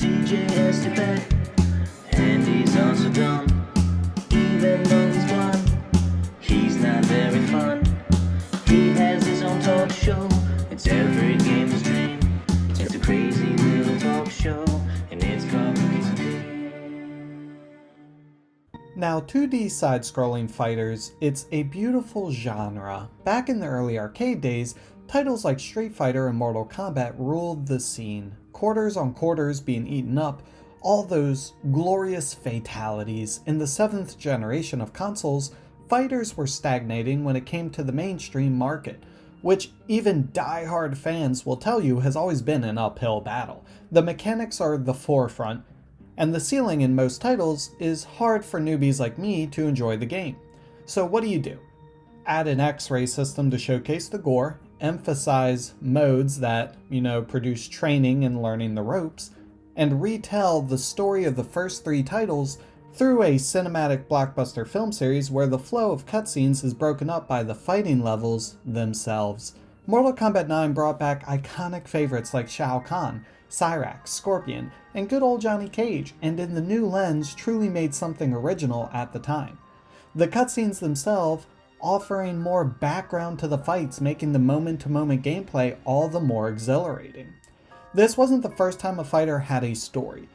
CJ has to bet, and he's also dumb. Even though he's blind, he's not very fun. He has his own talk show, it's every gamer's dream. It's a crazy little talk show, and it's called Cookies and Cream. Now, 2D side-scrolling fighters, it's a beautiful genre. Back in the early arcade days, titles like Street Fighter and Mortal Kombat ruled the scene. Quarters on quarters being eaten up, all those glorious fatalities. In the 7th generation of consoles, fighters were stagnating when it came to the mainstream market, which even die-hard fans will tell you has always been an uphill battle. The mechanics are the forefront, and the ceiling in most titles is hard for newbies like me to enjoy the game. So what do? Add an X-ray system to showcase the gore, emphasize modes that, produce training and learning the ropes, and retell the story of the first 3 titles through a cinematic blockbuster film series where the flow of cutscenes is broken up by the fighting levels themselves. Mortal Kombat 9 brought back iconic favorites like Shao Kahn, Cyrax, Scorpion, and good old Johnny Cage, and in the new lens truly made something original at the time. The cutscenes themselves offering more background to the fights, making the moment-to-moment gameplay all the more exhilarating. This wasn't the first time a fighter had a story,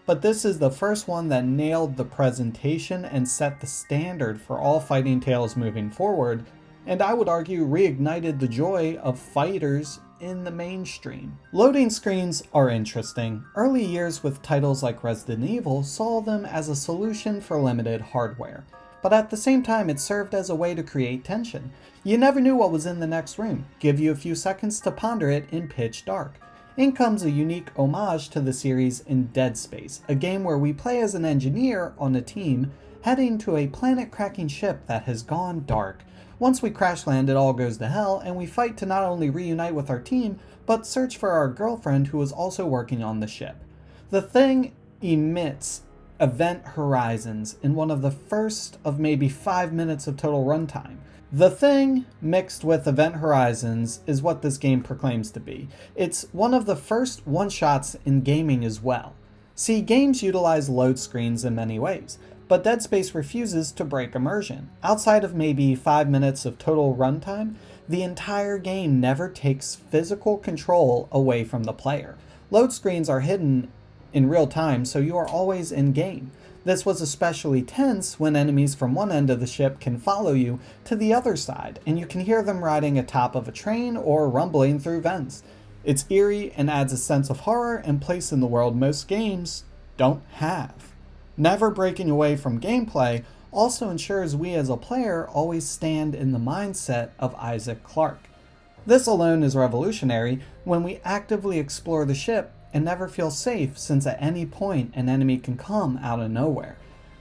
but this is the first one that nailed the presentation and set the standard for all fighting tales moving forward, and I would argue reignited the joy of fighters in the mainstream. Loading screens are interesting. Early years with titles like Resident Evil saw them as a solution for limited hardware, but at the same time it served as a way to create tension. You never knew what was in the next room, give you a few seconds to ponder it in pitch dark. In comes a unique homage to the series in Dead Space, a game where we play as an engineer on a team heading to a planet-cracking ship that has gone dark. Once we crash land, it all goes to hell, and we fight to not only reunite with our team, but search for our girlfriend who is also working on the ship. The thing emits event horizons in one of the first of maybe 5 minutes of total runtime. The Thing mixed with Event Horizons is what this game proclaims to be. It's one of the first one-shots in gaming as well. See, games utilize load screens in many ways, but Dead Space refuses to break immersion. Outside of maybe 5 minutes of total runtime, the entire game never takes physical control away from the player. Load screens are hidden in real time, so you are always in game. This was especially tense when enemies from one end of the ship can follow you to the other side, and you can hear them riding atop of a train or rumbling through vents. It's eerie and adds a sense of horror and place in the world most games don't have. Never breaking away from gameplay also ensures we as a player always stand in the mindset of Isaac Clarke. This alone is revolutionary when we actively explore the ship and never feel safe, since at any point an enemy can come out of nowhere.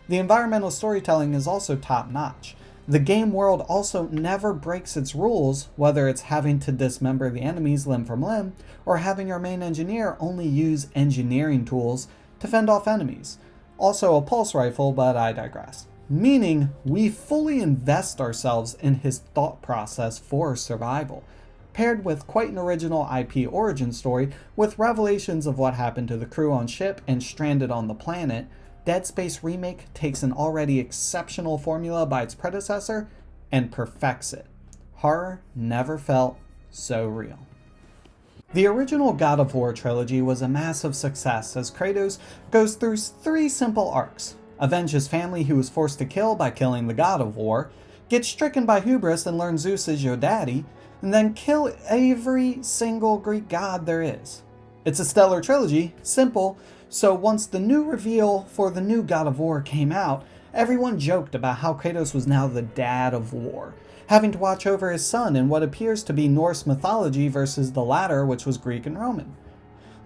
The environmental storytelling is also top-notch. The game world also never breaks its rules, whether it's having to dismember the enemies limb from limb, or having your main engineer only use engineering tools to fend off enemies. Also a pulse rifle, but I digress. Meaning, we fully invest ourselves in his thought process for survival, paired with quite an original IP origin story with revelations of what happened to the crew on ship and stranded on the planet. Dead Space Remake takes an already exceptional formula by its predecessor and perfects it. Horror never felt so real. The original God of War trilogy was a massive success as Kratos goes through 3 simple arcs: avenge his family he was forced to kill by killing the God of War, get stricken by hubris and learn Zeus is your daddy, and then kill every single Greek god there is. It's a stellar trilogy, simple, so once the new reveal for the new God of War came out, everyone joked about how Kratos was now the dad of war, having to watch over his son in what appears to be Norse mythology versus the latter, which was Greek and Roman.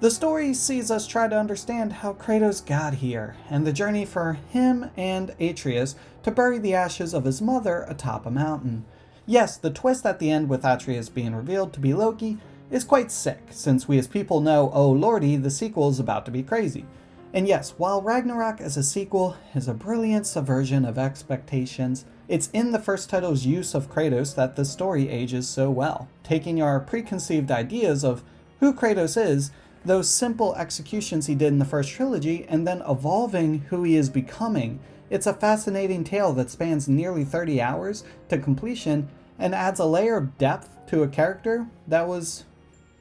The story sees us try to understand how Kratos got here, and the journey for him and Atreus to bury the ashes of his mother atop a mountain. Yes, the twist at the end with Atreus being revealed to be Loki is quite sick, since we as people know, oh lordy, the sequel is about to be crazy. And yes, while Ragnarok as a sequel is a brilliant subversion of expectations, it's in the first title's use of Kratos that the story ages so well, taking our preconceived ideas of who Kratos is, those simple executions he did in the first trilogy and then evolving who he is becoming. It's a fascinating tale that spans nearly 30 hours to completion and adds a layer of depth to a character that was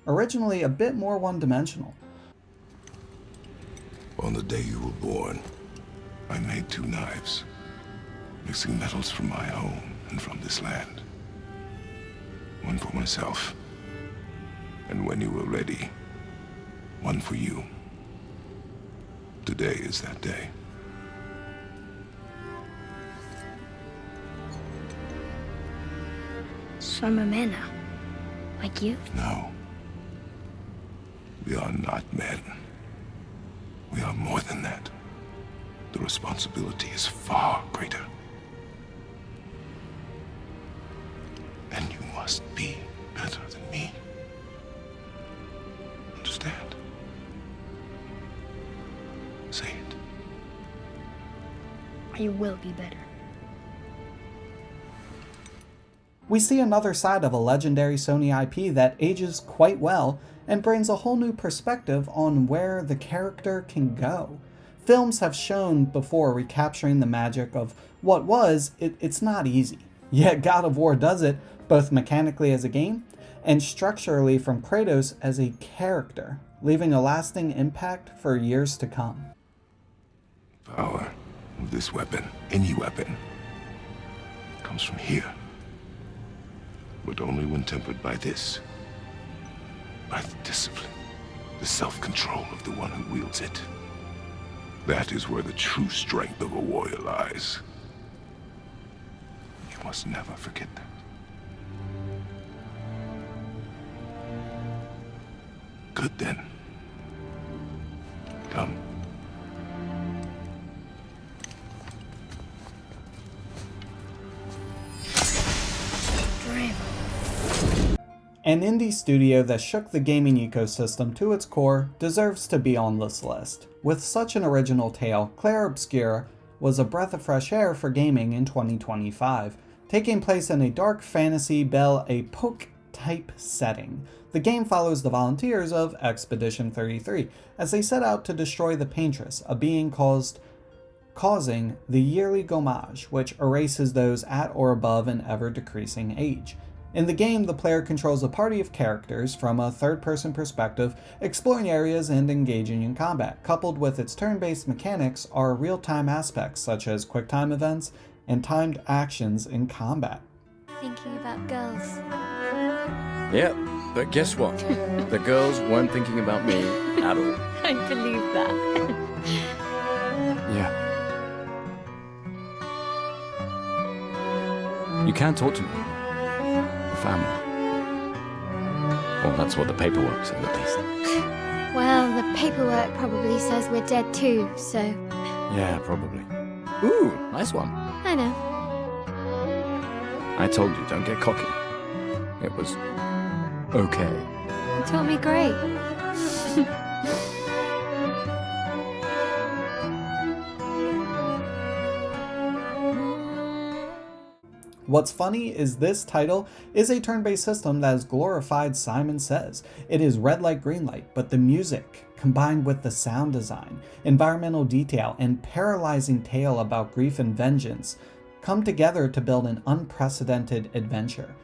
originally a bit more one-dimensional. On the day you were born, I made 2 knives, mixing metals from my home and from this land. One for myself, and when you were ready, one for you. Today is that day. So I'm a man now, like you? No. We are not men. We are more than that. The responsibility is far greater. And you must be better than me. Understand? Say it. I will be better. We see another side of a legendary Sony IP that ages quite well and brings a whole new perspective on where the character can go. Films have shown before recapturing the magic of what was, it's not easy. Yet God of War does it, both mechanically as a game and structurally from Kratos as a character, leaving a lasting impact for years to come. Power of this weapon, any weapon, comes from here. But only when tempered by this. By the discipline, the self-control of the one who wields it. That is where the true strength of a warrior lies. You must never forget that. Good then. Come. An indie studio that shook the gaming ecosystem to its core deserves to be on this list. With such an original tale, Clair Obscur was a breath of fresh air for gaming in 2025, taking place in a dark fantasy Belle Epoque type setting. The game follows the volunteers of Expedition 33 as they set out to destroy the Paintress, a being causing the yearly gommage, which erases those at or above an ever-decreasing age. In the game, the player controls a party of characters from a third-person perspective, exploring areas and engaging in combat. Coupled with its turn-based mechanics are real-time aspects such as quick-time events and timed actions in combat. Thinking about girls. Yep, but guess what? The girls weren't thinking about me at all. I believe that. Yeah. You can talk to me. Family. Well, that's what the paperwork says at least. Well, the paperwork probably says we're dead too, so... Yeah, probably. Ooh, nice one. I know. I told you, don't get cocky. It was... okay. You taught me great. What's funny is this title is a turn-based system that has glorified Simon Says. It is red light, green light, but the music, combined with the sound design, environmental detail, and paralyzing tale about grief and vengeance, come together to build an unprecedented adventure.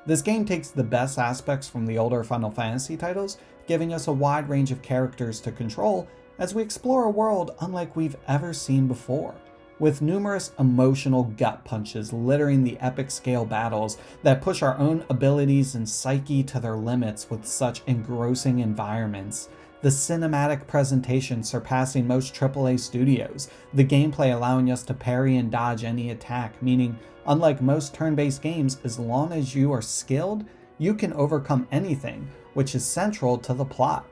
This game takes the best aspects from the older Final Fantasy titles, giving us a wide range of characters to control as we explore a world unlike we've ever seen before, with numerous emotional gut punches littering the epic scale battles that push our own abilities and psyche to their limits with such engrossing environments. The cinematic presentation surpassing most AAA studios, the gameplay allowing us to parry and dodge any attack, meaning unlike most turn-based games, as long as you are skilled, you can overcome anything, which is central to the plot.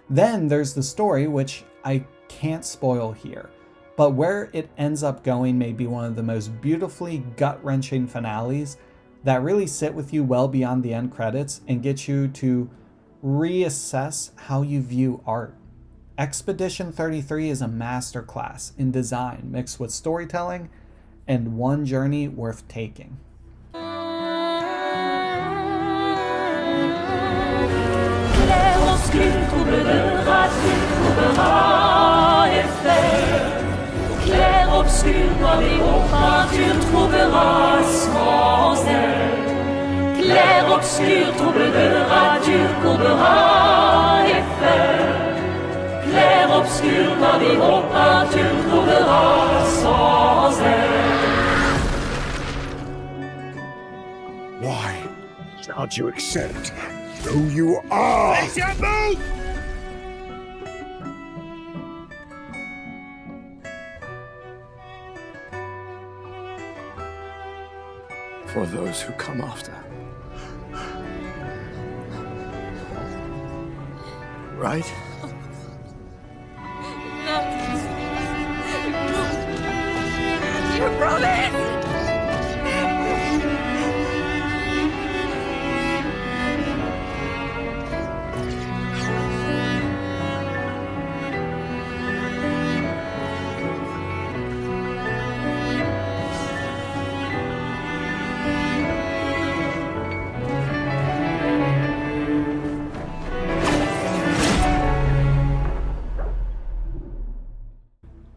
Then there's the story, which I can't spoil here, but where it ends up going may be one of the most beautifully gut-wrenching finales that really sit with you well beyond the end credits and get you to reassess how you view art. Expedition 33 is a masterclass in design mixed with storytelling and one journey worth taking. Scritto trouvera effet. Clair, obscur, noir et opaque, tu trouveras sans aide. Clair, obscur, trouble de rature, courbera effet. Clair, obscur, noir et opaque, tu trouveras sans aide. Why can't you accept who you are? Face your boot! For those who come after. Right? No. You promised!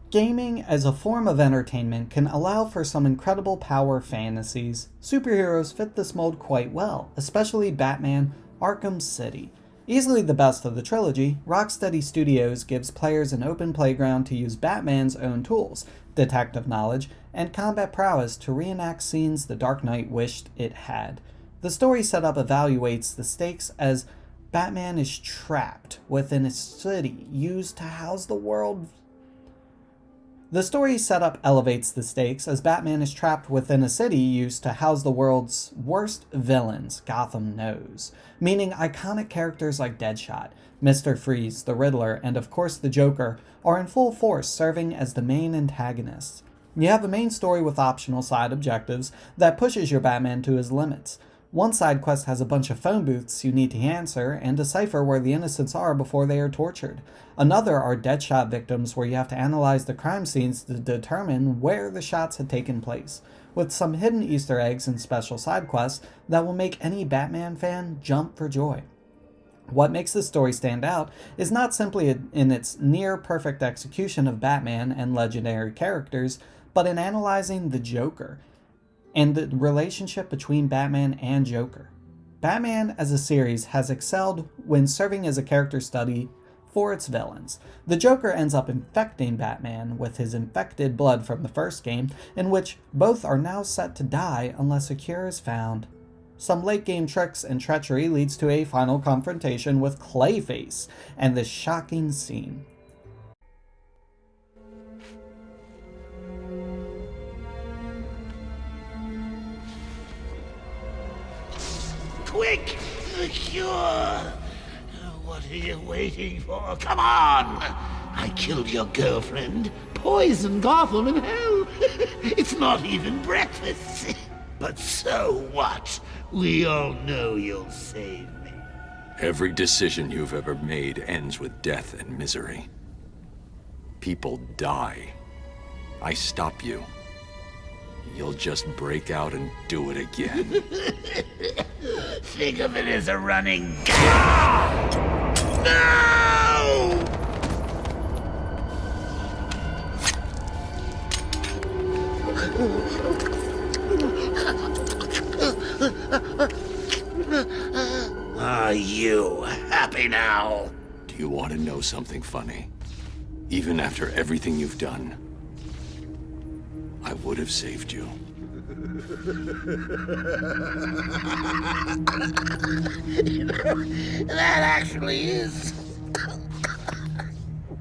Gaming as a form of entertainment can allow for some incredible power fantasies. Superheroes fit this mold quite well, especially Batman Arkham City. Easily the best of the trilogy, Rocksteady Studios gives players an open playground to use Batman's own tools, detective knowledge, and combat prowess to reenact scenes the Dark Knight wished it had. The story setup evaluates the stakes as Batman is trapped within a city used to house the world. The story setup elevates the stakes as Batman is trapped within a city used to house the world's worst villains Gotham knows, meaning iconic characters like Deadshot, Mr. Freeze, the Riddler, and of course the Joker are in full force serving as the main antagonists. You have a main story with optional side objectives that pushes your Batman to his limits. One side quest has a bunch of phone booths you need to answer and decipher where the innocents are before they are tortured. Another are Deadshot victims where you have to analyze the crime scenes to determine where the shots had taken place, with some hidden Easter eggs and special side quests that will make any Batman fan jump for joy. What makes this story stand out is not simply in its near-perfect execution of Batman and legendary characters, but in analyzing the Joker and the relationship between Batman and Joker. Batman as a series has excelled when serving as a character study for its villains. The Joker ends up infecting Batman with his infected blood from the first game, in which both are now set to die unless a cure is found. Some late game tricks and treachery leads to a final confrontation with Clayface and this shocking scene. Quick! The cure! What are you waiting for? Come on! I killed your girlfriend, poisoned Gotham in hell. It's not even breakfast. But so what? We all know you'll save me. Every decision you've ever made ends with death and misery. People die. I stop you. You'll just break out and do it again. Think of it as a running gag. No! Are you happy now? Do you want to know something funny? Even after everything you've done, I would have saved you. You know, that actually is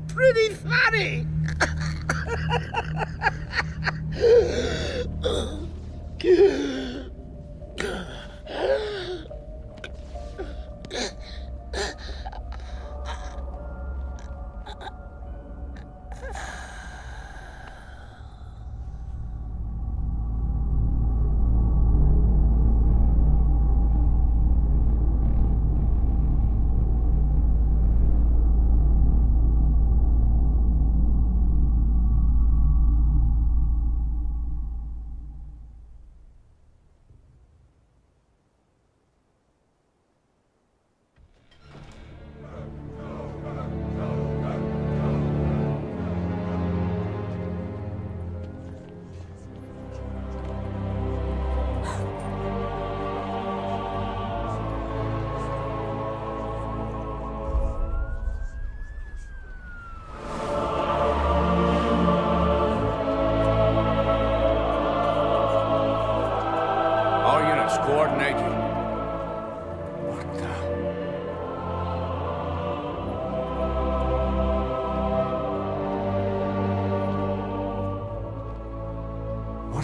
pretty funny.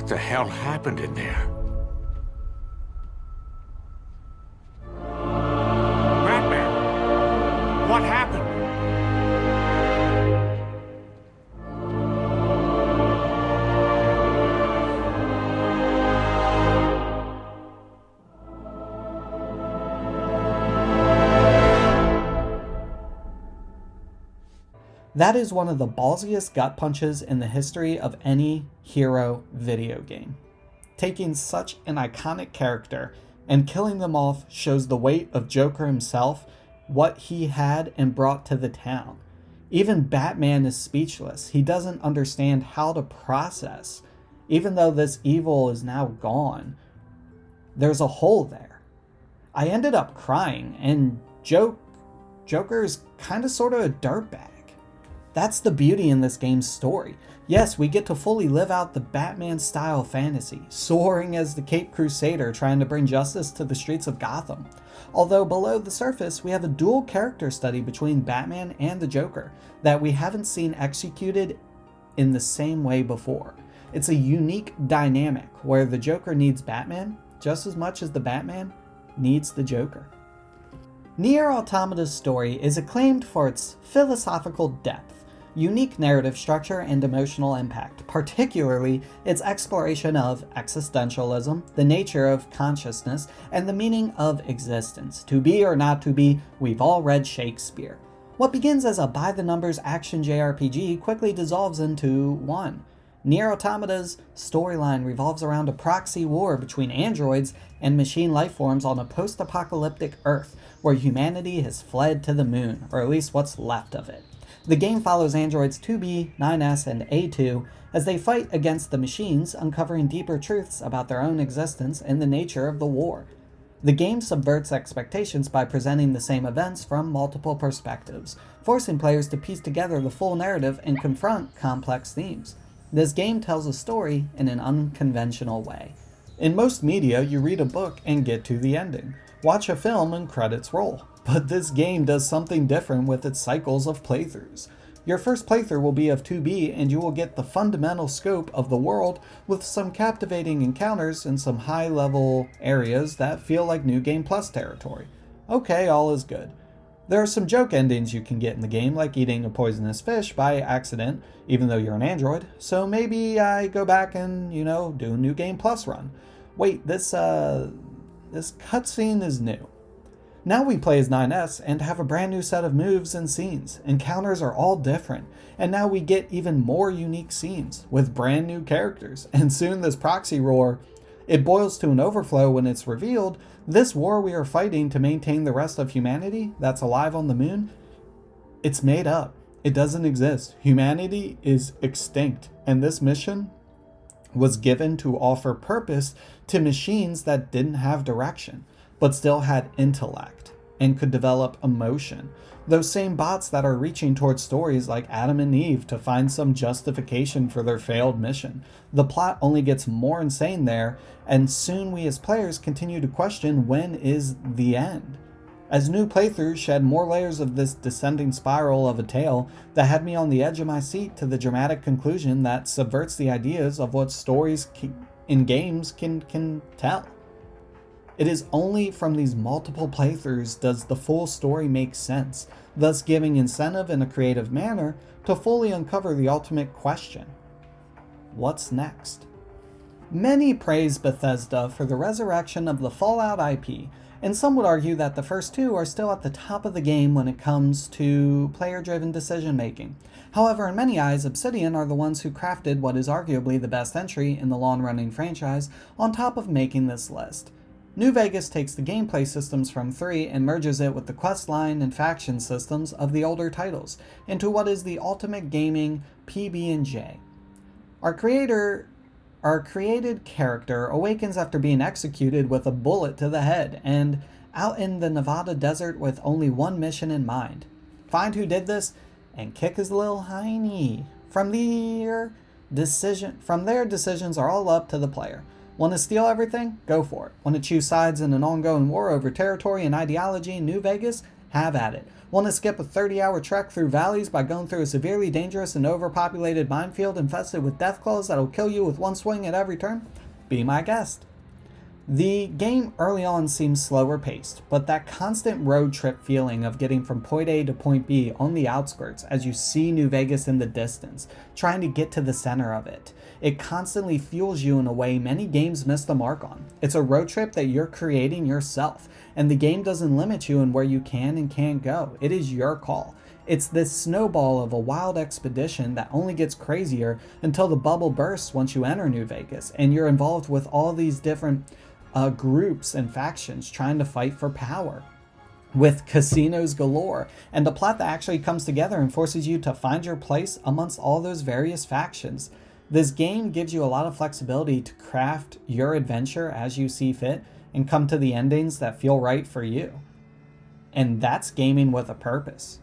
What the hell happened in there? Batman! What happened? That is one of the ballsiest gut punches in the history of any hero video game. Taking such an iconic character and killing them off shows the weight of Joker himself, what he had and brought to the town. Even Batman is speechless. He doesn't understand how to process. Even though this evil is now gone, there's a hole there. I ended up crying, and Joker's kind of sort of a dirtbag. That's the beauty in this game's story. Yes, we get to fully live out the Batman-style fantasy, soaring as the Caped Crusader trying to bring justice to the streets of Gotham. Although below the surface, we have a dual character study between Batman and the Joker that we haven't seen executed in the same way before. It's a unique dynamic where the Joker needs Batman just as much as the Batman needs the Joker. Nier Automata's story is acclaimed for its philosophical depth, unique narrative structure, and emotional impact, particularly its exploration of existentialism, the nature of consciousness, and the meaning of existence. To be or not to be, we've all read Shakespeare. What begins as a by-the-numbers action JRPG quickly dissolves into one. Nier Automata's storyline revolves around a proxy war between androids and machine lifeforms on a post-apocalyptic Earth, where humanity has fled to the moon, or at least what's left of it. The game follows androids 2B, 9S, and A2 as they fight against the machines, uncovering deeper truths about their own existence and the nature of the war. The game subverts expectations by presenting the same events from multiple perspectives, forcing players to piece together the full narrative and confront complex themes. This game tells a story in an unconventional way. In most media, you read a book and get to the ending, watch a film and credits roll. But this game does something different with its cycles of playthroughs. Your first playthrough will be of 2B, and you will get the fundamental scope of the world with some captivating encounters in some high-level areas that feel like New Game Plus territory. Okay, all is good. There are some joke endings you can get in the game, like eating a poisonous fish by accident, even though you're an android, so maybe I go back and, do a New Game Plus run. Wait, this cutscene is new. Now we play as 9S and have a brand new set of moves and scenes. Encounters are all different, and now we get even more unique scenes with brand new characters. And soon this proxy war, it boils to an overflow when it's revealed this war we are fighting to maintain the rest of humanity that's alive on the moon, it's made up. It doesn't exist. Humanity is extinct, and this mission was given to offer purpose to machines that didn't have direction, but still had intellect and could develop emotion. Those same bots that are reaching towards stories like Adam and Eve to find some justification for their failed mission. The plot only gets more insane there, and soon we as players continue to question when is the end. As new playthroughs shed more layers of this descending spiral of a tale that had me on the edge of my seat to the dramatic conclusion that subverts the ideas of what stories in games can tell. It is only from these multiple playthroughs does the full story make sense, thus giving incentive in a creative manner to fully uncover the ultimate question. What's next? Many praise Bethesda for the resurrection of the Fallout IP, and some would argue that the first two are still at the top of the game when it comes to player-driven decision-making. However, in many eyes, Obsidian are the ones who crafted what is arguably the best entry in the long-running franchise, on top of making this list. New Vegas takes the gameplay systems from 3 and merges it with the questline and faction systems of the older titles into what is the ultimate gaming PB&J. Our created character awakens after being executed with a bullet to the head and out in the Nevada desert with only one mission in mind. Find who did this and kick his little hiney. From their decisions are all up to the player. Want to steal everything? Go for it. Want to choose sides in an ongoing war over territory and ideology in New Vegas? Have at it. Want to skip a 30-hour trek through valleys by going through a severely dangerous and overpopulated minefield infested with deathclaws that'll kill you with one swing at every turn? Be my guest. The game early on seems slower paced, but that constant road trip feeling of getting from point A to point B on the outskirts as you see New Vegas in the distance, trying to get to the center of it, it constantly fuels you in a way many games miss the mark on. It's a road trip that you're creating yourself, and the game doesn't limit you in where you can and can't go. It is your call. It's this snowball of a wild expedition that only gets crazier until the bubble bursts once you enter New Vegas, and you're involved with all these different groups and factions trying to fight for power, with casinos galore, and a plot that actually comes together and forces you to find your place amongst all those various factions. This game gives you a lot of flexibility to craft your adventure as you see fit and come to the endings that feel right for you. And that's gaming with a purpose.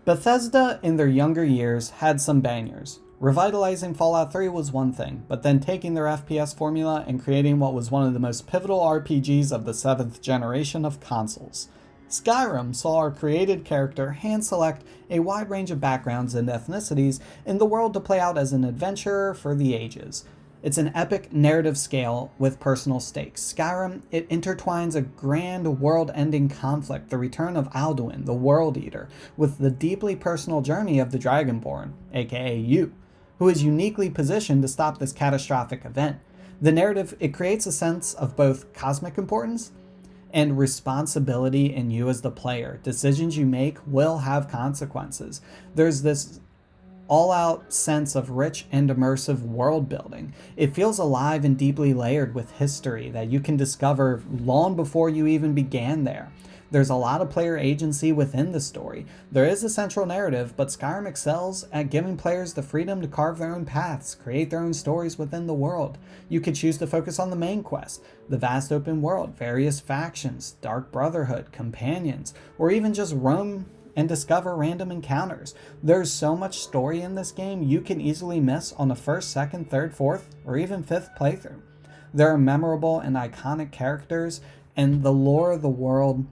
Bethesda in their younger years had some bangers. Revitalizing Fallout 3 was one thing, but then taking their FPS formula and creating what was one of the most pivotal RPGs of the 7th generation of consoles. Skyrim saw our created character hand-select a wide range of backgrounds and ethnicities in the world to play out as an adventurer for the ages. It's an epic narrative scale with personal stakes. Skyrim, it intertwines a grand world-ending conflict, the return of Alduin, the World Eater, with the deeply personal journey of the Dragonborn, aka you, who is uniquely positioned to stop this catastrophic event. The narrative, it creates a sense of both cosmic importance and responsibility in you as the player. Decisions you make will have consequences. There's this all-out sense of rich and immersive world building. It feels alive and deeply layered with history that you can discover long before you even began there. There's a lot of player agency within the story. There is a central narrative, but Skyrim excels at giving players the freedom to carve their own paths, create their own stories within the world. You could choose to focus on the main quest, the vast open world, various factions, Dark Brotherhood, companions, or even just roam and discover random encounters. There's so much story in this game you can easily miss on the first, second, third, fourth, or even fifth playthrough. There are memorable and iconic characters, and the lore of the world,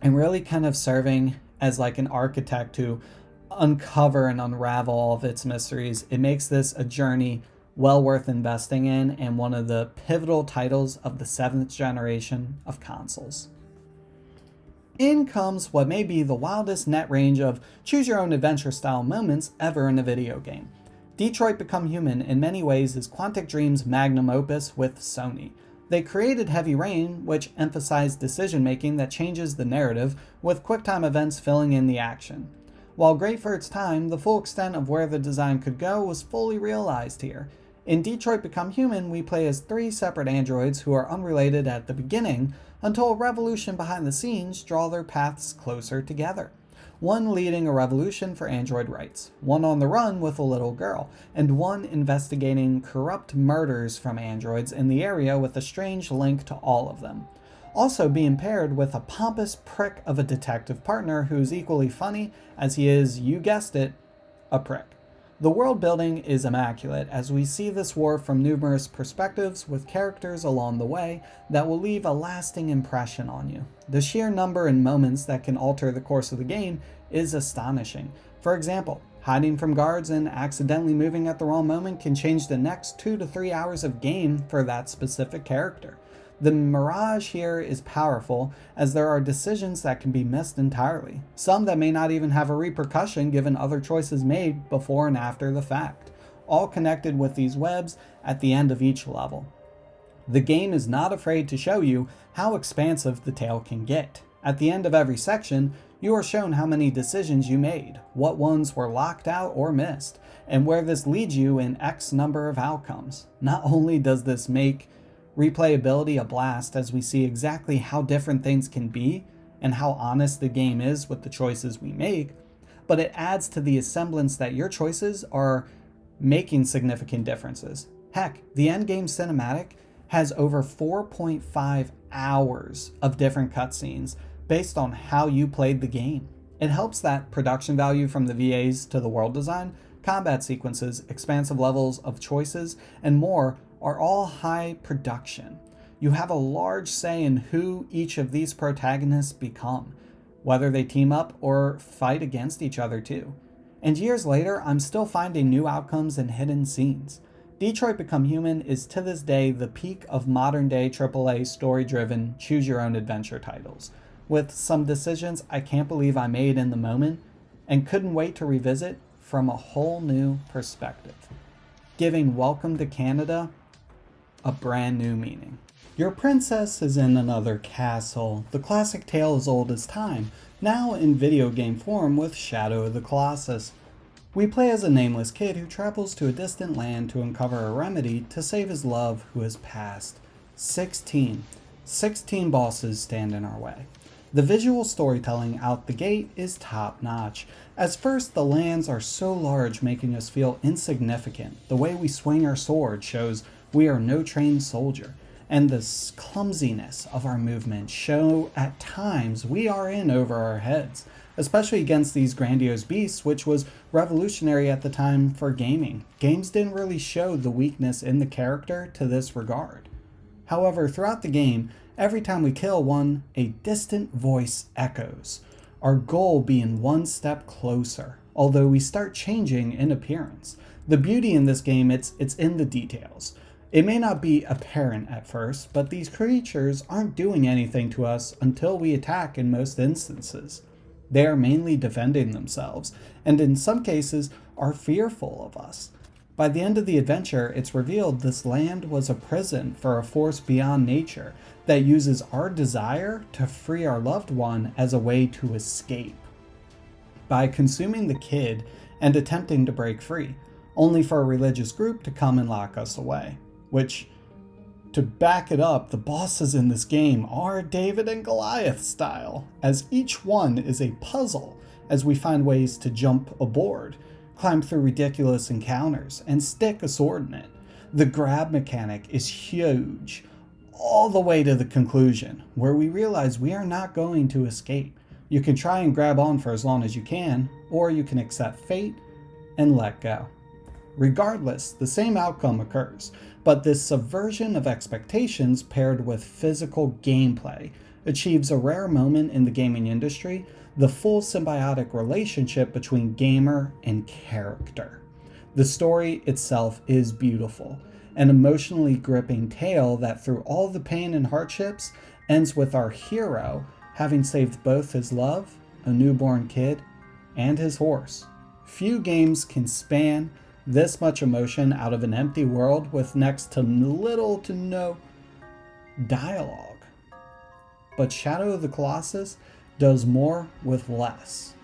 and really kind of serving as like an architect to uncover and unravel all of its mysteries. It makes this a journey well worth investing in, and one of the pivotal titles of the 7th generation of consoles. In comes what may be the wildest net range of choose-your-own-adventure style moments ever in a video game. Detroit Become Human in many ways is Quantic Dream's magnum opus with Sony. They created Heavy Rain, which emphasized decision-making that changes the narrative, with QuickTime events filling in the action. While great for its time, the full extent of where the design could go was fully realized here. In Detroit Become Human, we play as 3 separate androids who are unrelated at the beginning, until a revolution behind the scenes draw their paths closer together. One leading a revolution for android rights, one on the run with a little girl, and one investigating corrupt murders from androids in the area with a strange link to all of them. Also being paired with a pompous prick of a detective partner who's equally funny as he is, you guessed it, a prick. The world building is immaculate as we see this war from numerous perspectives with characters along the way that will leave a lasting impression on you. The sheer number and moments that can alter the course of the game is astonishing. For example, hiding from guards and accidentally moving at the wrong moment can change the next 2 to 3 hours of game for that specific character. The mirage here is powerful as there are decisions that can be missed entirely, some that may not even have a repercussion given other choices made before and after the fact, all connected with these webs at the end of each level. The game is not afraid to show you how expansive the tale can get. At the end of every section, you are shown how many decisions you made, what ones were locked out or missed, and where this leads you in X number of outcomes. Not only does this make replayability a blast as we see exactly how different things can be and how honest the game is with the choices we make, but it adds to the semblance that your choices are making significant differences. Heck, the endgame cinematic has over 4.5 hours of different cutscenes based on how you played the game. It helps that production value from the VAs to the world design, combat sequences, expansive levels of choices, and more are all high production. You have a large say in who each of these protagonists become, whether they team up or fight against each other too. And years later, I'm still finding new outcomes and hidden scenes. Detroit Become Human is to this day the peak of modern day AAA story-driven, choose-your-own-adventure titles, with some decisions I can't believe I made in the moment and couldn't wait to revisit from a whole new perspective, giving Welcome to Canada a brand new meaning. Your princess is in another castle. The classic tale as old as time, now in video game form with Shadow of the Colossus. We play as a nameless kid who travels to a distant land to uncover a remedy to save his love who has passed. 16 bosses stand in our way. The visual storytelling out the gate is top notch. As first, the lands are so large, making us feel insignificant. The way we swing our sword shows we are no trained soldier, and the clumsiness of our movements show at times we are in over our heads, especially against these grandiose beasts, which was revolutionary at the time for gaming. Games didn't really show the weakness in the character to this regard. However, throughout the game, every time we kill one, a distant voice echoes, our goal being one step closer, although we start changing in appearance. The beauty in this game, it's in the details. It may not be apparent at first, but these creatures aren't doing anything to us until we attack in most instances. They are mainly defending themselves, and in some cases are fearful of us. By the end of the adventure, it's revealed this land was a prison for a force beyond nature that uses our desire to free our loved one as a way to escape. By consuming the kid and attempting to break free, only for a religious group to come and lock us away. Which, to back it up, the bosses in this game are David and Goliath style, as each one is a puzzle as we find ways to jump aboard, climb through ridiculous encounters, and stick a sword in it. The grab mechanic is huge, all the way to the conclusion, where we realize we are not going to escape. You can try and grab on for as long as you can, or you can accept fate and let go. Regardless, the same outcome occurs, but this subversion of expectations paired with physical gameplay achieves a rare moment in the gaming industry, the full symbiotic relationship between gamer and character. The story itself is beautiful, an emotionally gripping tale that through all the pain and hardships ends with our hero having saved both his love, a newborn kid, and his horse. Few games can span this much emotion out of an empty world with next to little to no dialogue. But Shadow of the Colossus does more with less.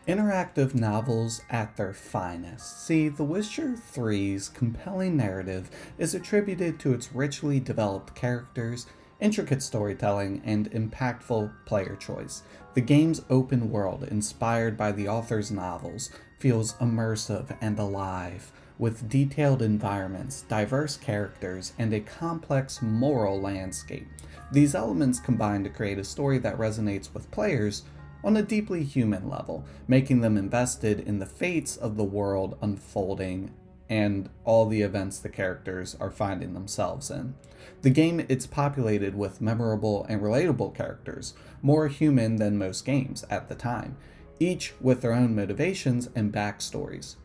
Interactive novels at their finest. See, The Witcher 3's compelling narrative is attributed to its richly developed characters, intricate storytelling, and impactful player choice. The game's open world, inspired by the author's novels, feels immersive and alive, with detailed environments, diverse characters, and a complex moral landscape. These elements combine to create a story that resonates with players on a deeply human level, making them invested in the fates of the world unfolding and all the events the characters are finding themselves in. The game, it's populated with memorable and relatable characters, more human than most games at the time, each with their own motivations and backstories.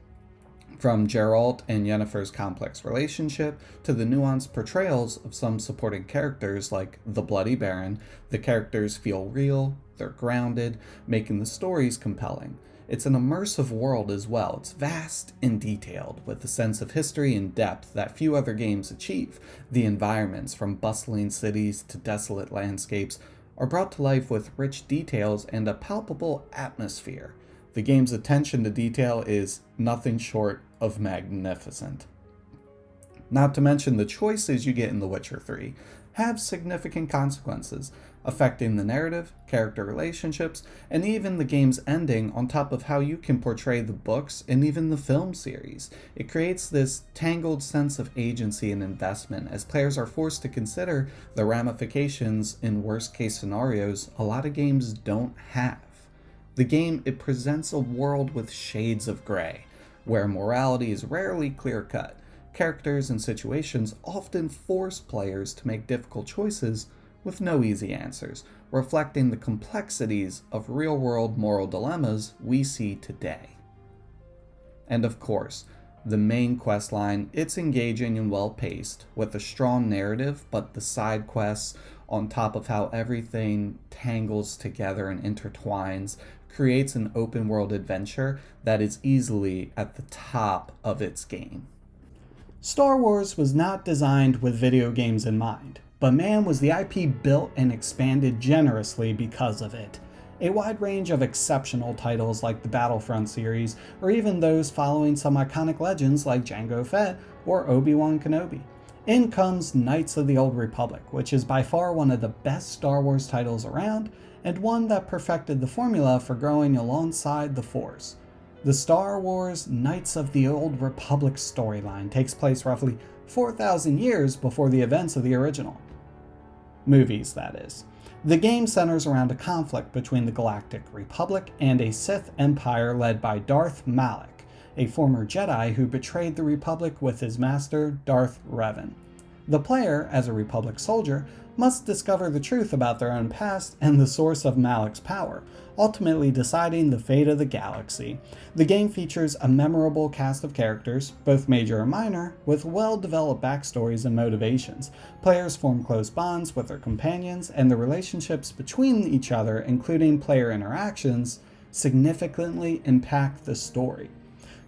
From Geralt and Yennefer's complex relationship to the nuanced portrayals of some supporting characters like the Bloody Baron, the characters feel real, they're grounded, making the stories compelling. It's an immersive world as well. It's vast and detailed, with a sense of history and depth that few other games achieve. The environments, from bustling cities to desolate landscapes, are brought to life with rich details and a palpable atmosphere. The game's attention to detail is nothing short of magnificent. Not to mention the choices you get in The Witcher 3 have significant consequences, affecting the narrative, character relationships, and even the game's ending, on top of how you can portray the books and even the film series. It creates this tangled sense of agency and investment as players are forced to consider the ramifications in worst-case scenarios a lot of games don't have. The game, it presents a world with shades of gray, where morality is rarely clear-cut. Characters and situations often force players to make difficult choices with no easy answers, reflecting the complexities of real-world moral dilemmas we see today. And of course, the main quest line, it's engaging and well-paced, with a strong narrative, but the side quests, on top of how everything tangles together and intertwines, creates an open-world adventure that is easily at the top of its game. Star Wars was not designed with video games in mind, but man, was the IP built and expanded generously because of it. A wide range of exceptional titles like the Battlefront series, or even those following some iconic legends like Jango Fett or Obi-Wan Kenobi. In comes Knights of the Old Republic, which is by far one of the best Star Wars titles around, and one that perfected the formula for growing alongside the Force. The Star Wars Knights of the Old Republic storyline takes place roughly 4,000 years before the events of the original movies, that is. The game centers around a conflict between the Galactic Republic and a Sith Empire led by Darth Malak, a former Jedi who betrayed the Republic with his master, Darth Revan. The player, as a Republic soldier, must discover the truth about their own past and the source of Malak's power, ultimately deciding the fate of the galaxy. The game features a memorable cast of characters, both major and minor, with well-developed backstories and motivations. Players form close bonds with their companions, and the relationships between each other, including player interactions, significantly impact the story.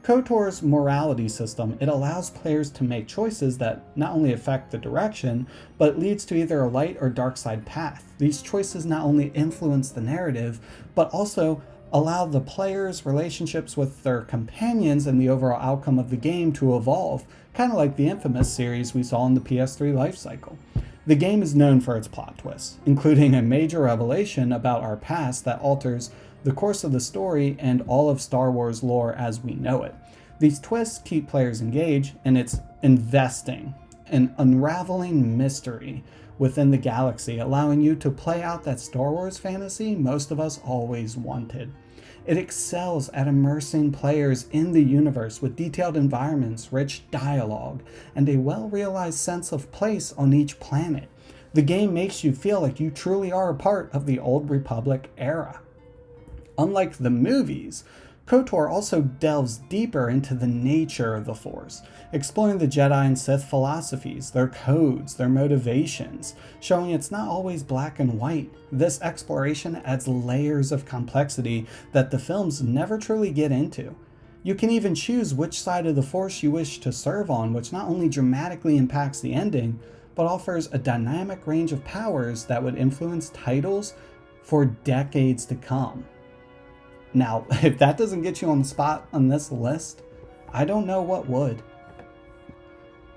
KOTOR's morality system, it allows players to make choices that not only affect the direction, but leads to either a light or dark side path. These choices not only influence the narrative, but also allow the players' relationships with their companions and the overall outcome of the game to evolve, kind of like the infamous series we saw in the PS3 lifecycle. The game is known for its plot twists, including a major revelation about our past that alters the course of the story and all of Star Wars lore as we know it. These twists keep players engaged, and it's investing, an unraveling mystery within the galaxy, allowing you to play out that Star Wars fantasy most of us always wanted. It excels at immersing players in the universe with detailed environments, rich dialogue, and a well-realized sense of place on each planet. The game makes you feel like you truly are a part of the Old Republic era. Unlike the movies, KOTOR also delves deeper into the nature of the Force, exploring the Jedi and Sith philosophies, their codes, their motivations, showing it's not always black and white. This exploration adds layers of complexity that the films never truly get into. You can even choose which side of the Force you wish to serve on, which not only dramatically impacts the ending, but offers a dynamic range of powers that would influence titles for decades to come. Now, if that doesn't get you on the spot on this list, I don't know what would.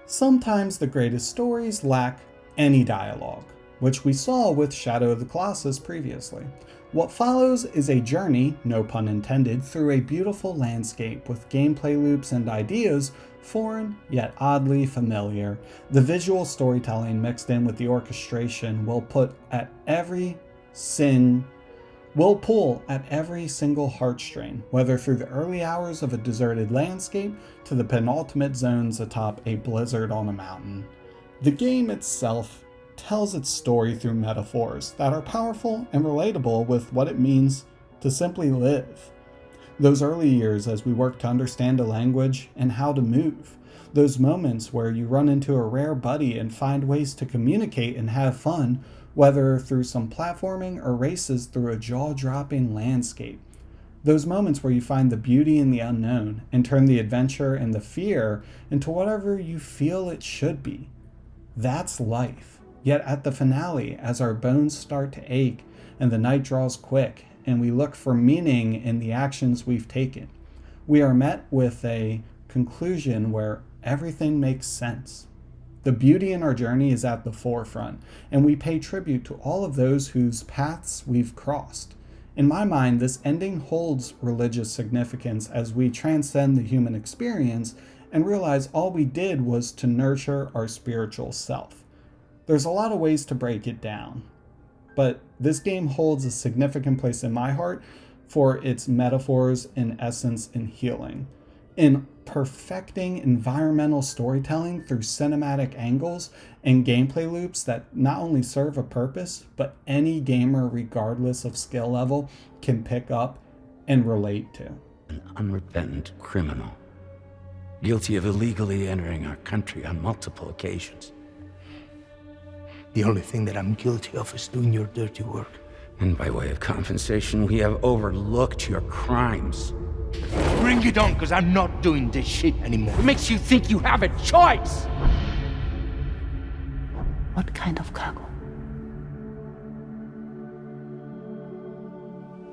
Sometimes the greatest stories lack any dialogue, which we saw with Shadow of the Colossus previously. What follows is a journey, no pun intended, through a beautiful landscape with gameplay loops and ideas foreign yet oddly familiar. The visual storytelling mixed in with the orchestration will pull at every single heartstring, whether through the early hours of a deserted landscape to the penultimate zones atop a blizzard on a mountain. The game itself tells its story through metaphors that are powerful and relatable with what it means to simply live. Those early years as we work to understand a language and how to move. Those moments where you run into a rare buddy and find ways to communicate and have fun, whether through some platforming or races through a jaw-dropping landscape. Those moments where you find the beauty in the unknown and turn the adventure and the fear into whatever you feel it should be. That's life. Yet at the finale, as our bones start to ache and the night draws quick and we look for meaning in the actions we've taken, we are met with a conclusion where everything makes sense. The beauty in our journey is at the forefront, and we pay tribute to all of those whose paths we've crossed. In my mind, this ending holds religious significance as we transcend the human experience and realize all we did was to nurture our spiritual self. There's a lot of ways to break it down, but this game holds a significant place in my heart for its metaphors and essence in healing. In perfecting environmental storytelling through cinematic angles and gameplay loops that not only serve a purpose, but any gamer, regardless of skill level, can pick up and relate to. An unrepentant criminal, guilty of illegally entering our country on multiple occasions. The only thing that I'm guilty of is doing your dirty work. And by way of compensation, we have overlooked your crimes. Bring it on, because I'm not doing this shit anymore. What makes you think you have a choice? What kind of cargo?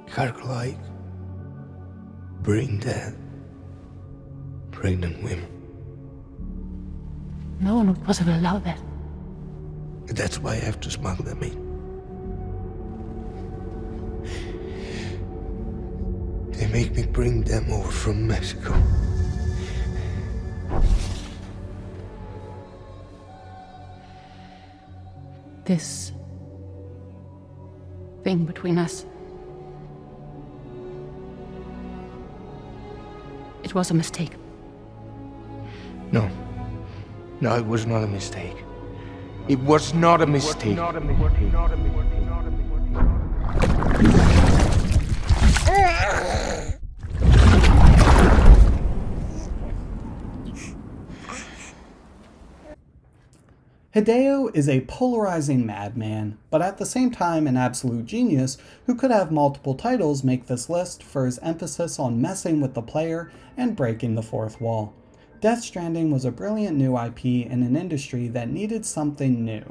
Cargo like brain dead, pregnant women. No one would possibly allow that. That's why I have to smuggle them in. They make me bring them over from Mexico. This thing between us. It was a mistake. No. No, it was not a mistake. It was not a mistake. Hideo is a polarizing madman, but at the same time an absolute genius who could have multiple titles make this list for his emphasis on messing with the player and breaking the fourth wall. Death Stranding was a brilliant new IP in an industry that needed something new.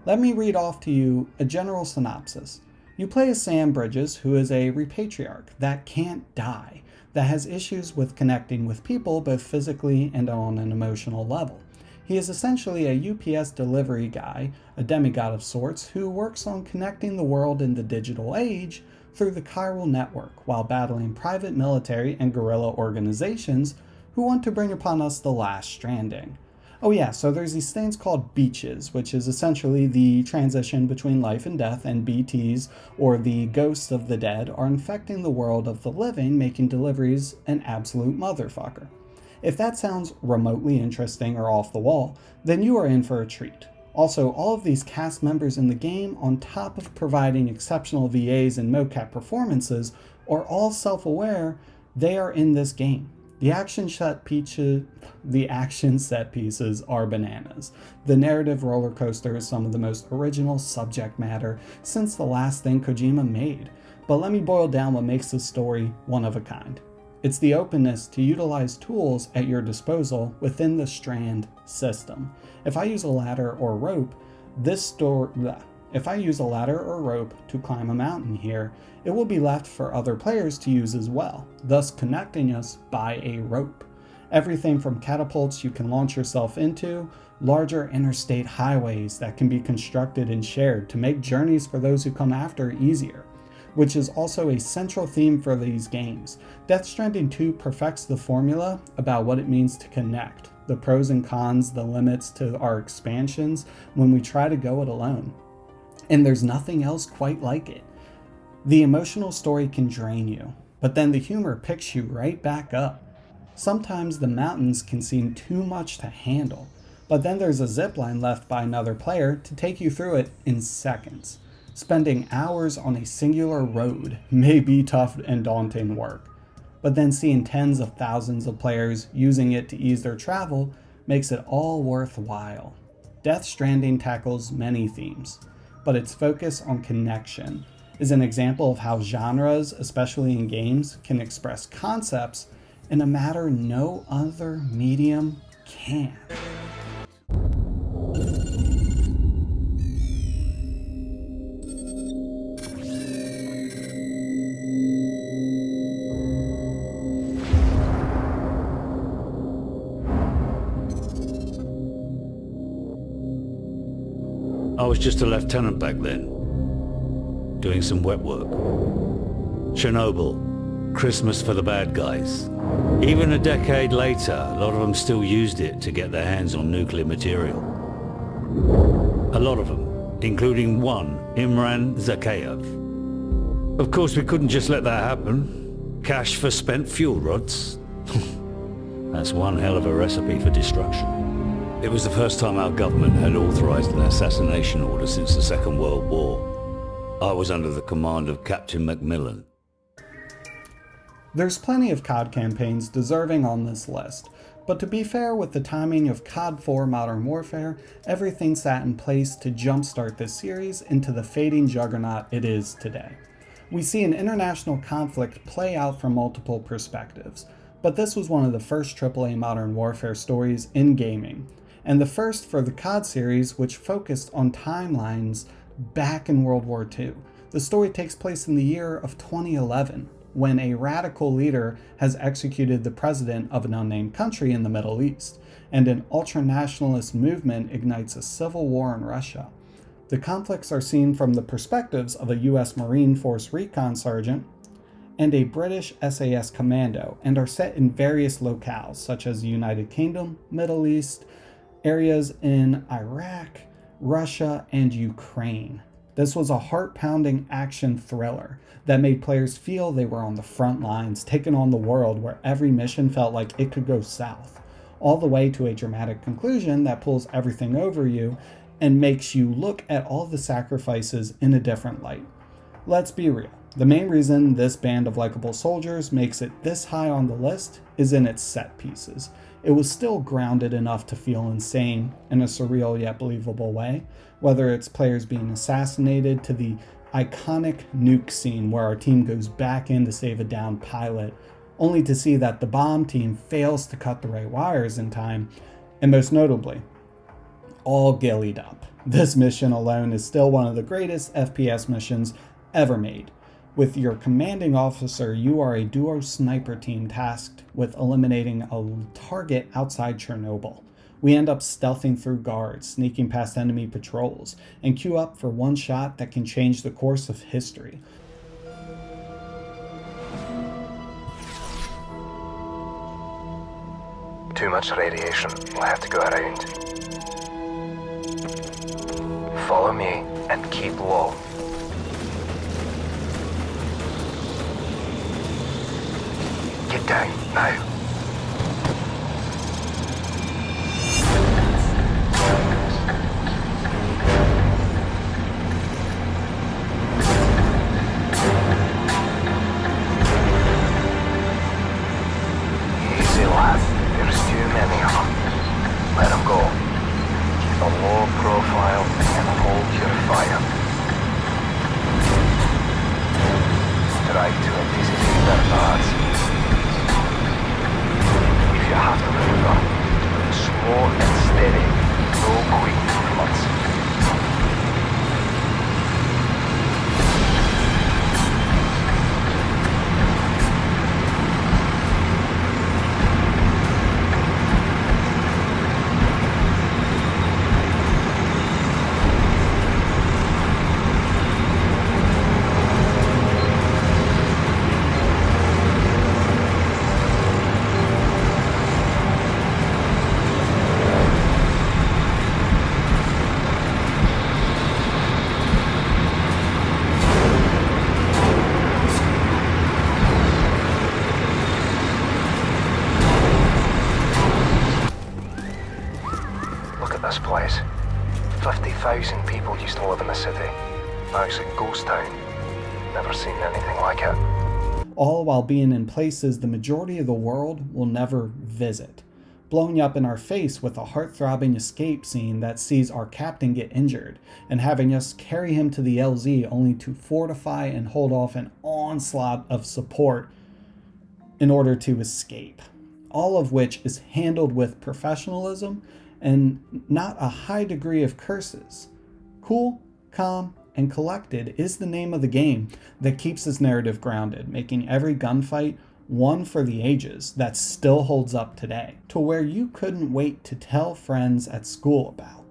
Let me read off to you a general synopsis. You play as Sam Bridges, who is a repatriarch that can't die, that has issues with connecting with people both physically and on an emotional level. He is essentially a UPS delivery guy, a demigod of sorts, who works on connecting the world in the digital age through the chiral network while battling private military and guerrilla organizations who want to bring upon us the last stranding. Oh yeah, so there's these things called beaches, which is essentially the transition between life and death, and BTs, or the ghosts of the dead, are infecting the world of the living, making deliveries an absolute motherfucker. If that sounds remotely interesting or off the wall, then you are in for a treat. Also, all of these cast members in the game, on top of providing exceptional VAs and mocap performances, are all self-aware they are in this game. The action set pieces are bananas. The narrative roller coaster is some of the most original subject matter since the last thing Kojima made. But let me boil down what makes this story one of a kind. It's the openness to utilize tools at your disposal within the Strand system. If I use a ladder or rope, If I use a ladder or rope to climb a mountain here, it will be left for other players to use as well, thus connecting us by a rope. Everything from catapults you can launch yourself into, larger interstate highways that can be constructed and shared to make journeys for those who come after easier, which is also a central theme for these games. Death Stranding 2 perfects the formula about what it means to connect, the pros and cons, the limits to our expansions when we try to go it alone. And there's nothing else quite like it. The emotional story can drain you, but then the humor picks you right back up. Sometimes the mountains can seem too much to handle, but then there's a zipline left by another player to take you through it in seconds. Spending hours on a singular road may be tough and daunting work, but then seeing tens of thousands of players using it to ease their travel makes it all worthwhile. Death Stranding tackles many themes, but its focus on connection is an example of how genres, especially in games, can express concepts in a manner no other medium can. I was just a lieutenant back then, doing some wet work. Chernobyl, Christmas for the bad guys. Even a decade later, a lot of them still used it to get their hands on nuclear material. A lot of them, including one, Imran Zakhaev. Of course, we couldn't just let that happen. Cash for spent fuel rods. That's one hell of a recipe for destruction. It was the first time our government had authorized an assassination order since the Second World War. I was under the command of Captain Macmillan. There's plenty of COD campaigns deserving on this list, but to be fair with the timing of COD 4 Modern Warfare, everything sat in place to jumpstart this series into the fading juggernaut it is today. We see an international conflict play out from multiple perspectives, but this was one of the first AAA Modern Warfare stories in gaming, and the first for the COD series which focused on timelines back in World War II. The story takes place in the year of 2011, when a radical leader has executed the president of an unnamed country in the Middle East, and an ultranationalist movement ignites a civil war in Russia. The conflicts are seen from the perspectives of a US Marine Force recon sergeant and a British SAS commando, and are set in various locales such as the United Kingdom, Middle East, areas in Iraq, Russia, and Ukraine. This was a heart-pounding action thriller that made players feel they were on the front lines, taking on the world where every mission felt like it could go south, all the way to a dramatic conclusion that pulls everything over you and makes you look at all the sacrifices in a different light. Let's be real. The main reason this band of likable soldiers makes it this high on the list is in its set pieces. It was still grounded enough to feel insane in a surreal yet believable way, whether it's players being assassinated to the iconic nuke scene where our team goes back in to save a downed pilot, only to see that the bomb team fails to cut the right wires in time, and most notably, all gillied up. This mission alone is still one of the greatest FPS missions ever made. With your commanding officer, you are a duo sniper team tasked with eliminating a target outside Chernobyl. We end up stealthing through guards, sneaking past enemy patrols, and queue up for one shot that can change the course of history. Too much radiation. We'll have to go around. Follow me and keep low. Get down, now. Easy, lad. There's too many of them. Let them go. Keep a low profile and hold your fire. Strike to anticipate their paths. If you have to maneuver, slow and steady, no quick movements. This place. 50,000 people used to live in the city. Now it's a ghost town. Never seen anything like it. All while being in places the majority of the world will never visit. Blowing up in our face with a heart-throbbing escape scene that sees our captain get injured, and having us carry him to the LZ only to fortify and hold off an onslaught of support in order to escape. All of which is handled with professionalism and not a high degree of curses. Cool, calm, and collected is the name of the game that keeps this narrative grounded, making every gunfight one for the ages that still holds up today, to where you couldn't wait to tell friends at school about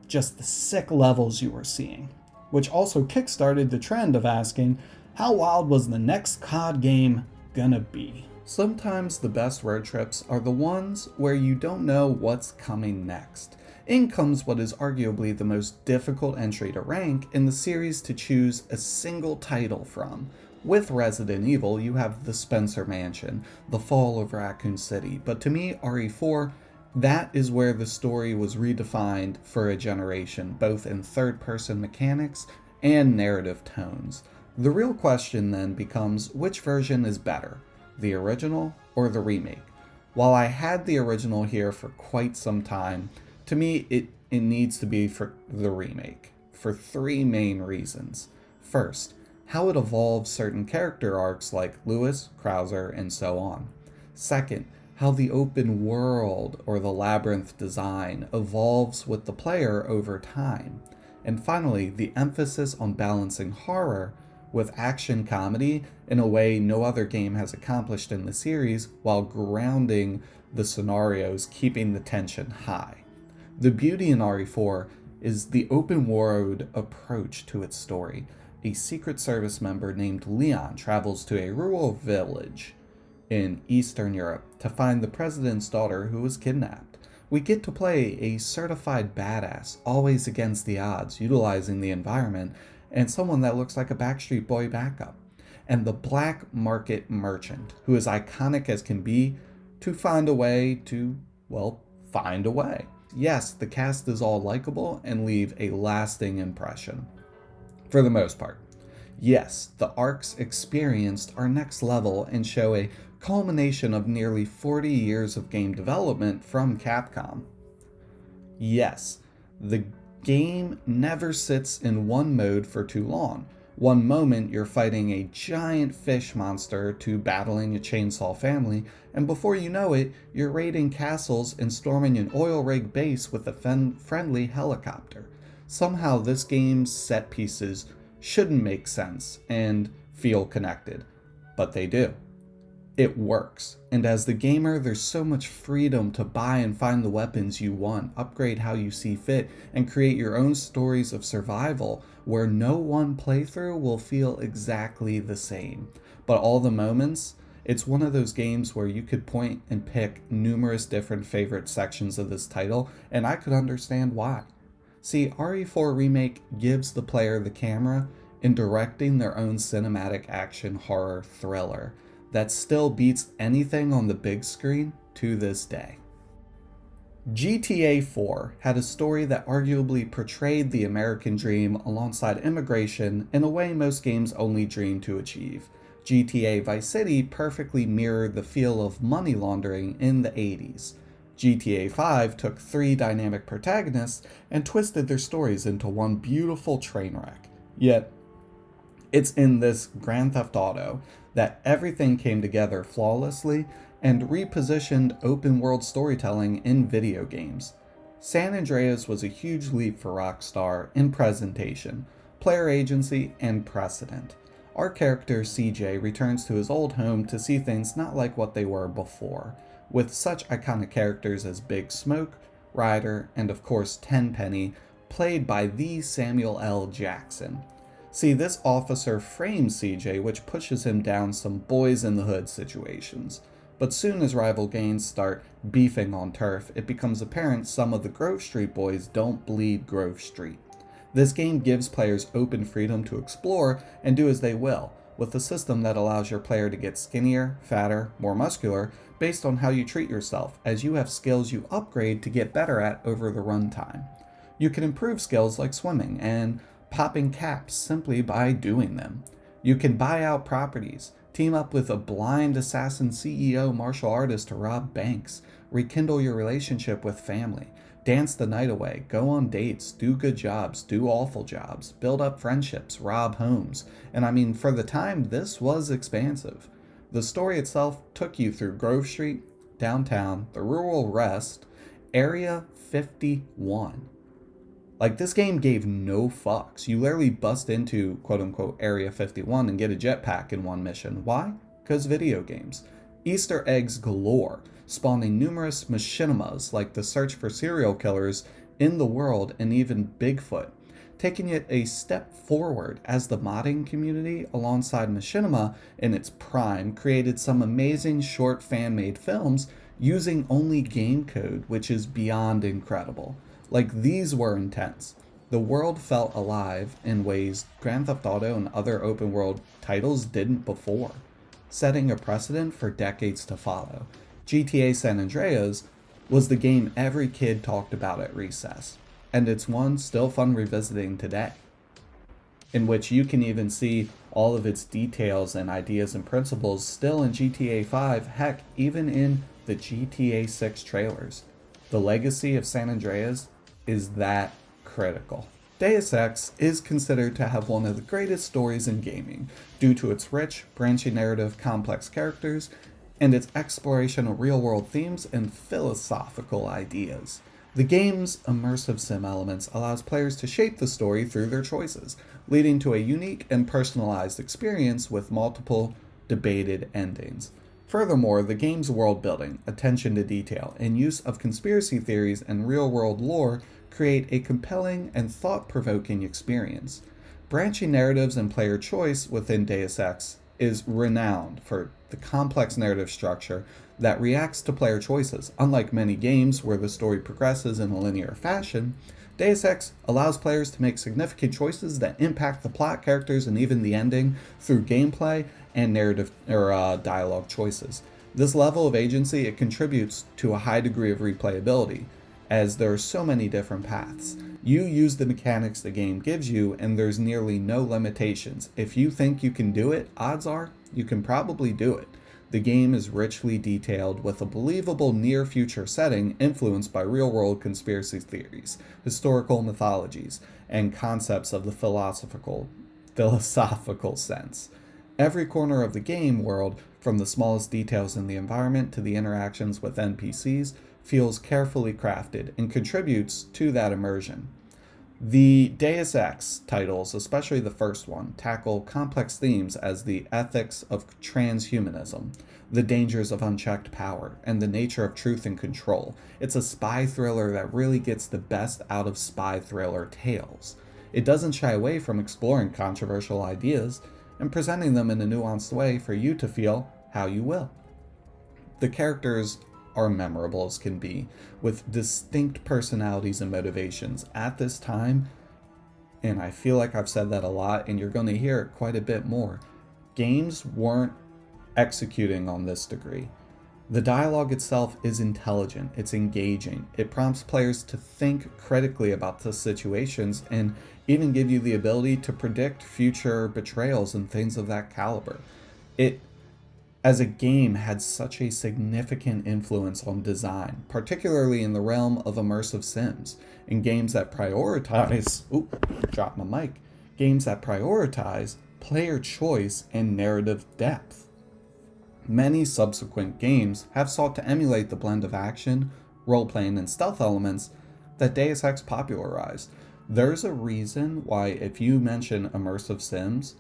just the sick levels you were seeing, which also kickstarted the trend of asking, how wild was the next COD game gonna be? Sometimes the best road trips are the ones where you don't know what's coming next. In comes what is arguably the most difficult entry to rank in the series to choose a single title from, With Resident Evil, you have the Spencer Mansion, the fall of Raccoon City, but to me, RE4, that is where the story was redefined for a generation, both in third-person mechanics and narrative tones. The real question then becomes, which version is better, the original or the remake? While I had the original here for quite some time, to me it needs to be for the remake, for three main reasons. First, how it evolves certain character arcs like Lewis, Krauser, and so on. Second, how the open world or the labyrinth design evolves with the player over time. And finally, the emphasis on balancing horror with action comedy in a way no other game has accomplished in the series, while grounding the scenarios, keeping the tension high. The beauty in RE4 is the open world approach to its story. A Secret Service member named Leon travels to a rural village in Eastern Europe to find the president's daughter who was kidnapped. We get to play a certified badass, always against the odds, utilizing the environment, and someone that looks like a Backstreet Boy backup. And the black market merchant, who is iconic as can be, to find a way to, well, find a way. Yes, the cast is all likable and leave a lasting impression. For the most part. Yes, the arcs experienced are next level and show a culmination of nearly 40 years of game development from Capcom. Yes, the game never sits in one mode for too long. One moment you're fighting a giant fish monster to battling a chainsaw family, and before you know it, you're raiding castles and storming an oil rig base with a friendly helicopter. Somehow this game's set pieces shouldn't make sense and feel connected, but they do. It works, and as the gamer, there's so much freedom to buy and find the weapons you want, upgrade how you see fit, and create your own stories of survival where no one playthrough will feel exactly the same. But all the moments, it's one of those games where you could point and pick numerous different favorite sections of this title, and I could understand why. See, RE4 Remake gives the player the camera in directing their own cinematic action horror thriller that still beats anything on the big screen to this day. GTA 4 had a story that arguably portrayed the American dream alongside immigration in a way most games only dream to achieve. GTA Vice City perfectly mirrored the feel of money laundering in the 80s. GTA 5 took three dynamic protagonists and twisted their stories into one beautiful train wreck. Yet, it's in this Grand Theft Auto that everything came together flawlessly and repositioned open world storytelling in video games. San Andreas was a huge leap for Rockstar in presentation, player agency, and precedent. Our character CJ returns to his old home to see things not like what they were before, with such iconic characters as Big Smoke, Ryder, and of course Tenpenny, played by the Samuel L. Jackson. See, this officer frames CJ, which pushes him down some boys in the hood situations. But soon as rival gangs start beefing on turf, it becomes apparent some of the Grove Street boys don't bleed Grove Street. This game gives players open freedom to explore and do as they will, with a system that allows your player to get skinnier, fatter, more muscular, based on how you treat yourself, as you have skills you upgrade to get better at over the runtime. You can improve skills like swimming and popping caps simply by doing them. You can buy out properties, team up with a blind assassin CEO martial artist to rob banks, rekindle your relationship with family, dance the night away, go on dates, do good jobs, do awful jobs, build up friendships, rob homes, and I mean, for the time, this was expansive. The story itself took you through Grove Street, downtown, the rural rest, Area 51. Like, this game gave no fucks. You literally bust into quote-unquote Area 51 and get a jetpack in one mission. Why? Because video games. Easter eggs galore, spawning numerous machinimas like the search for serial killers in the world and even Bigfoot, taking it a step forward as the modding community alongside machinima in its prime created some amazing short fan-made films using only game code, which is beyond incredible. Like, these were intense. The world felt alive in ways Grand Theft Auto and other open world titles didn't before, setting a precedent for decades to follow. GTA San Andreas was the game every kid talked about at recess, and it's one still fun revisiting today, in which you can even see all of its details and ideas and principles still in GTA 5, heck, even in the GTA 6 trailers. The legacy of San Andreas is that critical. Deus Ex is considered to have one of the greatest stories in gaming due to its rich, branching narrative, complex characters, and its exploration of real-world themes and philosophical ideas. The game's immersive sim elements allows players to shape the story through their choices, leading to a unique and personalized experience with multiple debated endings. Furthermore, the game's world building, attention to detail, and use of conspiracy theories and real-world lore create a compelling and thought-provoking experience. Branching narratives and player choice within Deus Ex is renowned for the complex narrative structure that reacts to player choices. Unlike many games where the story progresses in a linear fashion, Deus Ex allows players to make significant choices that impact the plot, characters, and even the ending through gameplay and narrative or dialogue choices. This level of agency, it contributes to a high degree of replayability, as there are so many different paths. You use the mechanics the game gives you, and there's nearly no limitations. If you think you can do it, odds are you can probably do it. The game is richly detailed with a believable near-future setting influenced by real-world conspiracy theories, historical mythologies, and concepts of the philosophical sense. Every corner of the game world, from the smallest details in the environment to the interactions with NPCs, feels carefully crafted and contributes to that immersion. The Deus Ex titles, especially the first one, tackle complex themes as the ethics of transhumanism, the dangers of unchecked power, and the nature of truth and control. It's a spy thriller that really gets the best out of spy thriller tales. It doesn't shy away from exploring controversial ideas and presenting them in a nuanced way for you to feel how you will. The characters are memorable as can be, with distinct personalities and motivations. At this time, and I feel like I've said that a lot, and you're going to hear it quite a bit more, games weren't executing on this degree. The dialogue itself is intelligent, it's engaging, it prompts players to think critically about the situations and even give you the ability to predict future betrayals and things of that caliber. It, as a game, had such a significant influence on design, particularly in the realm of immersive sims, in games that prioritize, games that prioritize player choice and narrative depth. Many subsequent games have sought to emulate the blend of action, role-playing, and stealth elements that Deus Ex popularized. There's a reason why if you mention immersive sims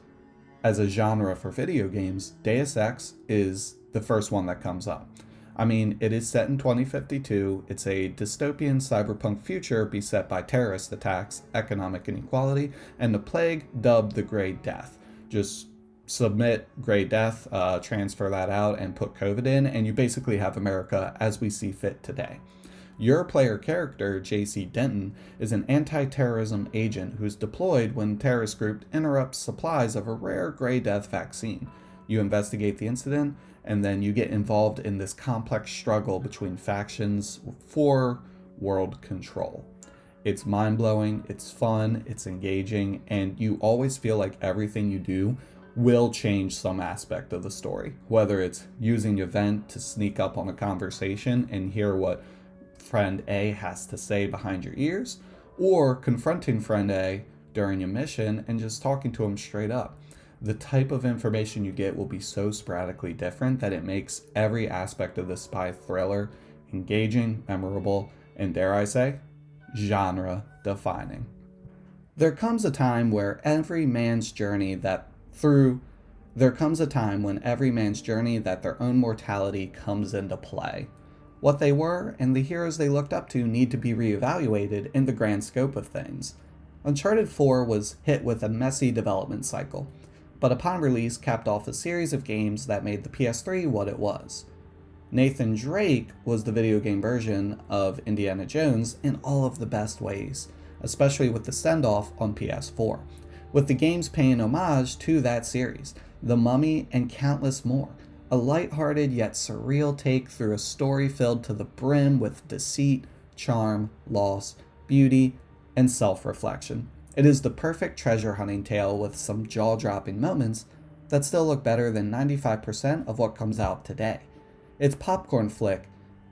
as a genre for video games, Deus Ex is the first one that comes up. I mean, it is set in 2052, it's a dystopian cyberpunk future beset by terrorist attacks, economic inequality, and the plague dubbed the Grey Death. Just submit Grey Death, transfer that out, and put COVID in, and you basically have America as we see fit today. Your player character, JC Denton, is an anti-terrorism agent who's deployed when terrorist group interrupts supplies of a rare Grey Death vaccine. You investigate the incident, and then you get involved in this complex struggle between factions for world control. It's mind-blowing, it's fun, it's engaging, and you always feel like everything you do will change some aspect of the story. Whether it's using your vent to sneak up on a conversation and hear what friend A has to say behind your ears, or confronting friend A during your mission and just talking to him straight up. The type of information you get will be so sporadically different that it makes every aspect of the spy thriller engaging, memorable, and dare I say, genre defining. There comes a time when every man's journey that their own mortality comes into play. What they were and the heroes they looked up to need to be reevaluated in the grand scope of things. Uncharted 4 was hit with a messy development cycle, but upon release capped off a series of games that made the PS3 what it was. Nathan Drake was the video game version of Indiana Jones in all of the best ways. especially with the send-off on PS4, with the games paying homage to that series, The Mummy and countless more. A lighthearted yet surreal take through a story filled to the brim with deceit, charm, loss, beauty, and self-reflection. It is the perfect treasure hunting tale with some jaw-dropping moments that still look better than 95% of what comes out today. It's popcorn flick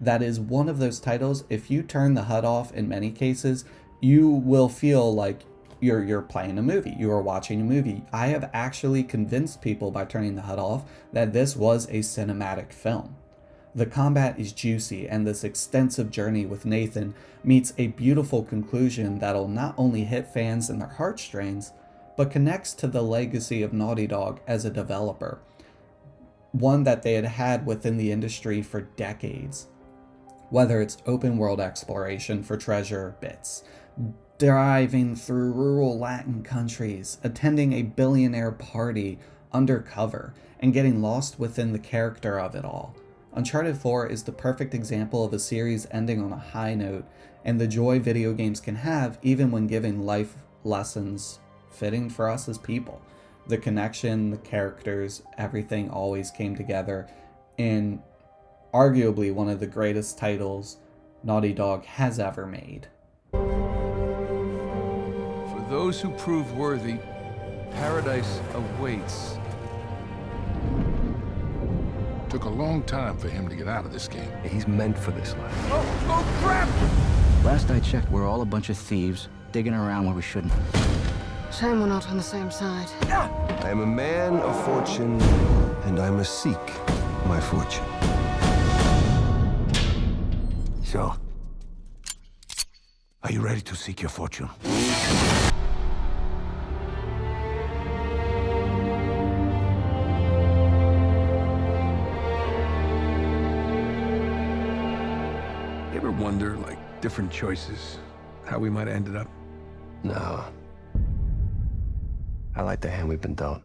that is one of those titles, if you turn the HUD off in many cases, you will feel like you're playing a movie, you are watching a movie. I have actually convinced people by turning the HUD off that this was a cinematic film. The combat is juicy, and this extensive journey with Nathan meets a beautiful conclusion that'll not only hit fans in their heartstrings, but connects to the legacy of Naughty Dog as a developer, one that they had had within the industry for decades. Whether it's open world exploration for treasure bits, driving through rural Latin countries, attending a billionaire party undercover, and getting lost within the character of it all. Uncharted 4 is the perfect example of a series ending on a high note, and the joy video games can have even when giving life lessons fitting for us as people. The connection, the characters, everything always came together in arguably one of the greatest titles Naughty Dog has ever made. For those who prove worthy, paradise awaits. Took a long time for him to get out of this game. He's meant for this life. Oh, crap! Last I checked, we're all a bunch of thieves, digging around where we shouldn't. Shame we're not on the same side. I am a man of fortune, and I must seek my fortune. So, are you ready to seek your fortune? You ever wonder, like, different choices, how we might have ended up? No. I like the hand we've been dealt.